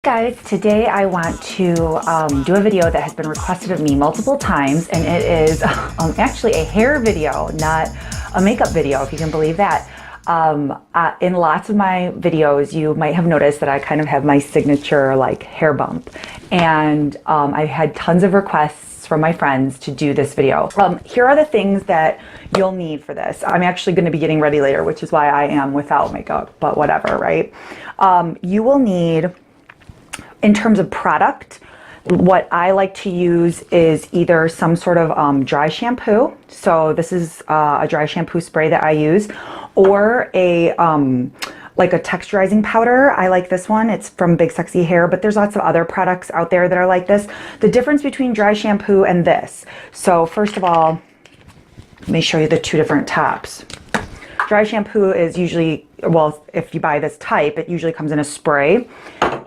guys, today I want to do a video that has been requested of me multiple times, and it is actually a hair video, not a makeup video, if you can believe that. In lots of my videos, you might have noticed that I kind of have my signature like hair bump, and I had tons of requests from my friends to do this video. Here are the things that you'll need for this. I'm actually going to be getting ready later, which is why I am without makeup, but whatever, right? You will need, in terms of product, what I like to use is either some sort of dry shampoo. So this is a dry shampoo spray that I use, or a like a texturizing powder. I like this one. It's from Big Sexy Hair, but there's lots of other products out there that are like this. The difference between dry shampoo and this. So first of all, let me show you the two different tops. Dry shampoo is usually, well, if you buy this type, it usually comes in a spray.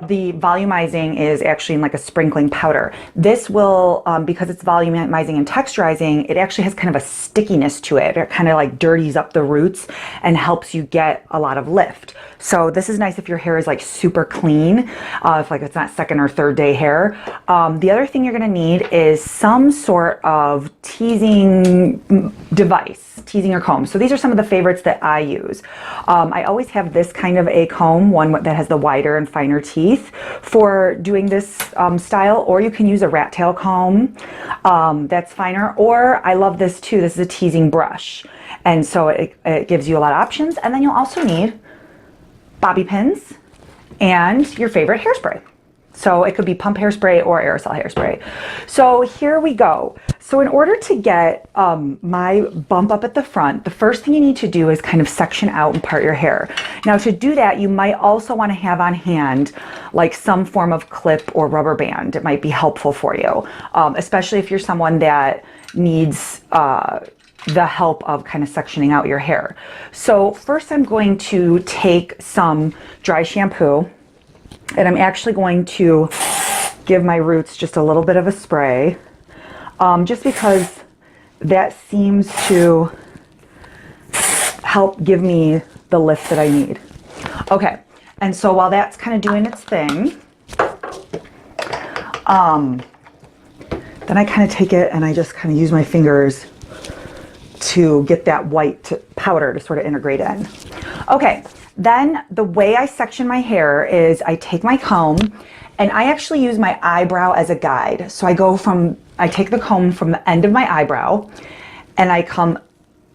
The volumizing is actually in like a sprinkling powder. This will, because it's volumizing and texturizing, it actually has kind of a stickiness to it. It kind of like dirties up the roots and helps you get a lot of lift. So this is nice if your hair is like super clean, if like it's not second or third day hair. The other thing you're gonna need is some sort of teasing device, teasing or comb. So these are some of the favorites that I use. I always have this kind of a comb, one that has the wider and finer teeth for doing this style, or you can use a rat tail comb that's finer, or I love this too. This is a teasing brush, and so it gives you a lot of options. And then you'll also need bobby pins and your favorite hairspray. So it could be pump hairspray or aerosol hairspray. So here we go. So in order to get my bump up at the front, the first thing you need to do is kind of section out and part your hair. Now to do that, you might also want to have on hand like some form of clip or rubber band. It might be helpful for you, especially if you're someone that needs the help of kind of sectioning out your hair. So first I'm going to take some dry shampoo, and I'm actually going to give my roots just a little bit of a spray, just because that seems to help give me the lift that I need. Okay, and so while that's kind of doing its thing, then I kind of take it and I just kind of use my fingers to get that white powder to sort of integrate in. Okay. Then the way I section my hair is I take my comb and I actually use my eyebrow as a guide. So I take the comb from the end of my eyebrow and I come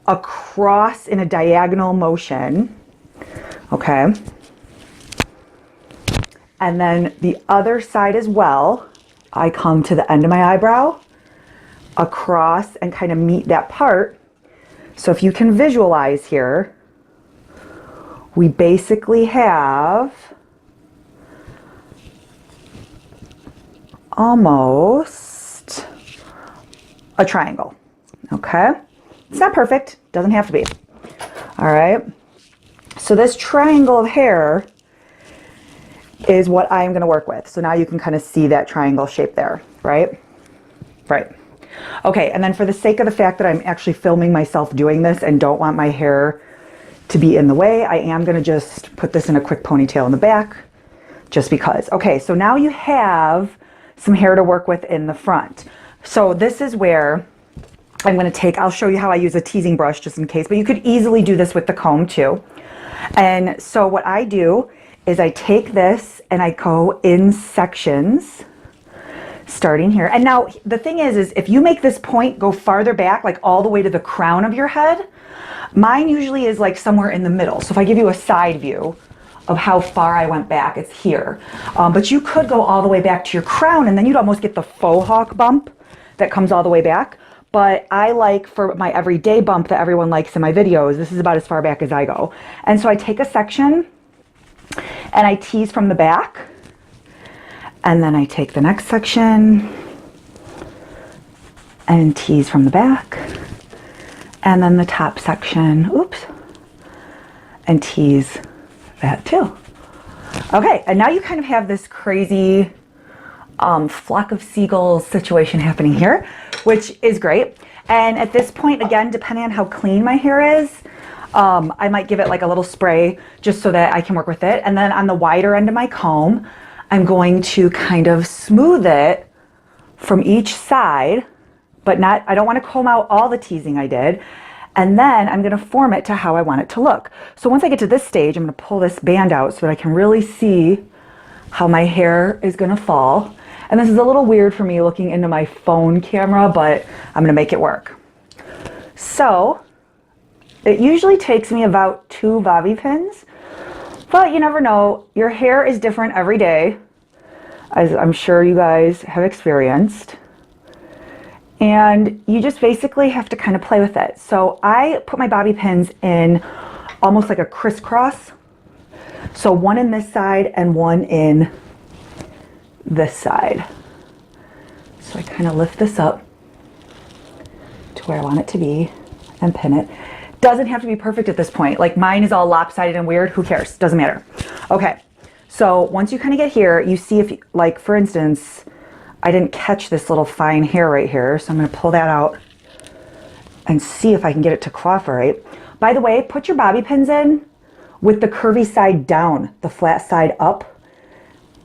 across in a diagonal motion, okay? And then the other side as well, I come to the end of my eyebrow, across, and kind of meet that part. So if you can visualize here, we basically have almost a triangle, okay? It's not perfect, doesn't have to be. All right, so this triangle of hair is what I'm gonna work with. So now you can kind of see that triangle shape there, right? Right. Okay, and then for the sake of the fact that I'm actually filming myself doing this and don't want my hair to be in the way, I am going to just put this in a quick ponytail in the back, just because. Okay, so now you have some hair to work with in the front. So this is where I'm going to take, I'll show you how I use a teasing brush just in case, but you could easily do this with the comb too. And so what I do is I take this and I go in sections, starting here. And now the thing is if you make this point go farther back, like all the way to the crown of your head, mine usually is like somewhere in the middle. So if I give you a side view of how far I went back, it's here. But you could go all the way back to your crown and then you'd almost get the faux hawk bump that comes all the way back. But I like, for my everyday bump that everyone likes in my videos, this is about as far back as I go. And so I take a section and I tease from the back, and then I take the next section and tease from the back, and then the top section, oops, and tease that too. Okay, and now you kind of have this crazy flock of seagulls situation happening here, which is great. And at this point, again, depending on how clean my hair is, I might give it like a little spray just so that I can work with it. And then on the wider end of my comb, I'm going to kind of smooth it from each side, but not, I don't want to comb out all the teasing I did. And then I'm going to form it to how I want it to look. So once I get to this stage, I'm going to pull this band out so that I can really see how my hair is going to fall. And this is a little weird for me looking into my phone camera, but I'm going to make it work. So it usually takes me about 2 bobby pins, but you never know. Your hair is different every day, as I'm sure you guys have experienced. And you just basically have to kind of play with it. So I put my bobby pins in almost like a crisscross. So one in this side and one in this side. So I kind of lift this up to where I want it to be and pin it. Doesn't have to be perfect at this point. Like mine is all lopsided and weird. Who cares? Doesn't matter. Okay. So once you kind of get here, you see if, like for instance, I didn't catch this little fine hair right here. So I'm going to pull that out and see if I can get it to cooperate. By the way, put your bobby pins in with the curvy side down, the flat side up.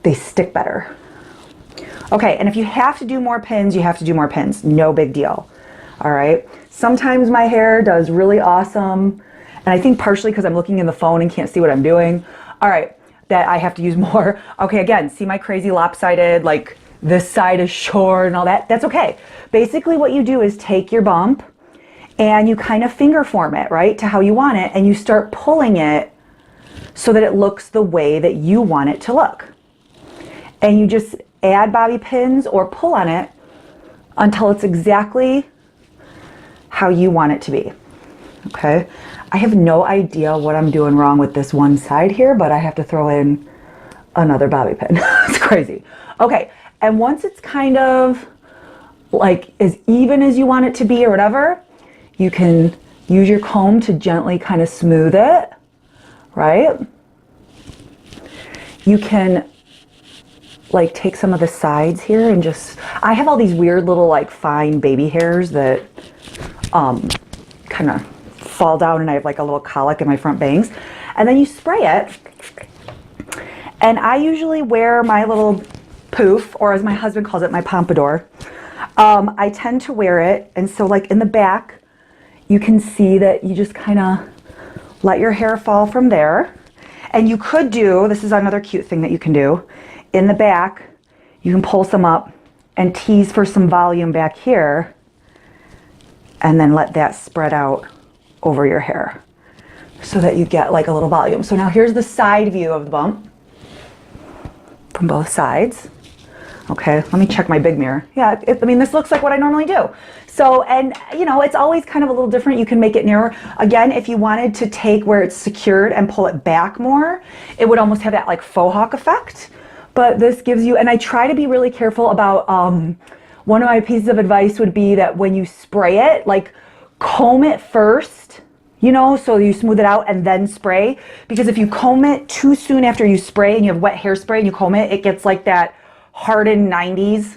They stick better. Okay, and if you have to do more pins, you have to do more pins. No big deal. All right. Sometimes my hair does really awesome. And I think partially because I'm looking in the phone and can't see what I'm doing. All right, that I have to use more. Okay, again, see my crazy lopsided, like this side is short and all that. That's okay. Basically what you do is take your bump and you kind of finger form it, right, to how you want it. And you start pulling it so that it looks the way that you want it to look. And you just add bobby pins or pull on it until it's exactly how you want it to be. Okay, I have no idea what I'm doing wrong with this one side here, but I have to throw in another bobby pin. It's crazy. Okay, and once it's kind of like as even as you want it to be or whatever, you can use your comb to gently kind of smooth it, right? You can like take some of the sides here and just, I have all these weird little like fine baby hairs that kind of fall down, and I have like a little colic in my front bangs. And then you spray it. And I usually wear my little poof, or as my husband calls it, my pompadour. I tend to wear it. And so like in the back, you can see that you just kind of let your hair fall from there. And you could do, this is another cute thing that you can do. In the back, you can pull some up and tease for some volume back here, and then let that spread out over your hair so that you get like a little volume. So now here's the side view of the bump from both sides. Okay, let me check my big mirror. Yeah, I mean, this looks like what I normally do. So, and you know, it's always kind of a little different. You can make it narrower. Again, if you wanted to take where it's secured and pull it back more, it would almost have that like faux hawk effect. But this gives you, and I try to be really careful about, one of my pieces of advice would be that when you spray it, like comb it first, you know, so you smooth it out and then spray. Because if you comb it too soon after you spray and you have wet hairspray and you comb it, it gets like that hardened 90s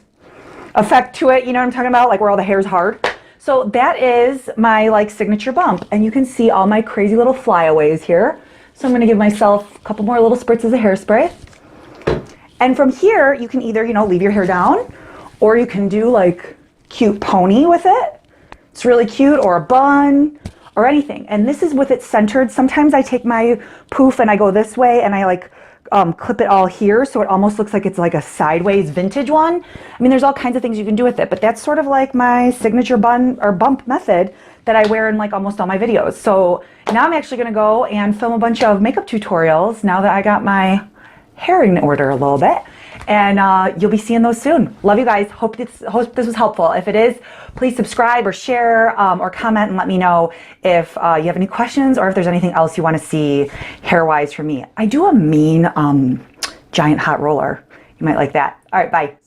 effect to it. You know what I'm talking about? Like where all the hair's hard. So that is my like signature bump. And you can see all my crazy little flyaways here. So I'm going to give myself a couple more little spritzes of hairspray. And from here, you can either, you know, leave your hair down, or you can do like cute pony with it. It's really cute, or a bun or anything. And this is with it centered. Sometimes I take my poof and I go this way and I like clip it all here. So it almost looks like it's like a sideways vintage one. I mean, there's all kinds of things you can do with it, but that's sort of like my signature bun or bump method that I wear in like almost all my videos. So now I'm actually going to go and film a bunch of makeup tutorials now that I got my hair in order a little bit, and you'll be seeing those soon. Love you guys. Hope this was helpful. If it is, please subscribe or share or comment and let me know if you have any questions or if there's anything else you want to see hair-wise from me. I do a mean giant hot roller. You might like that. All right, bye.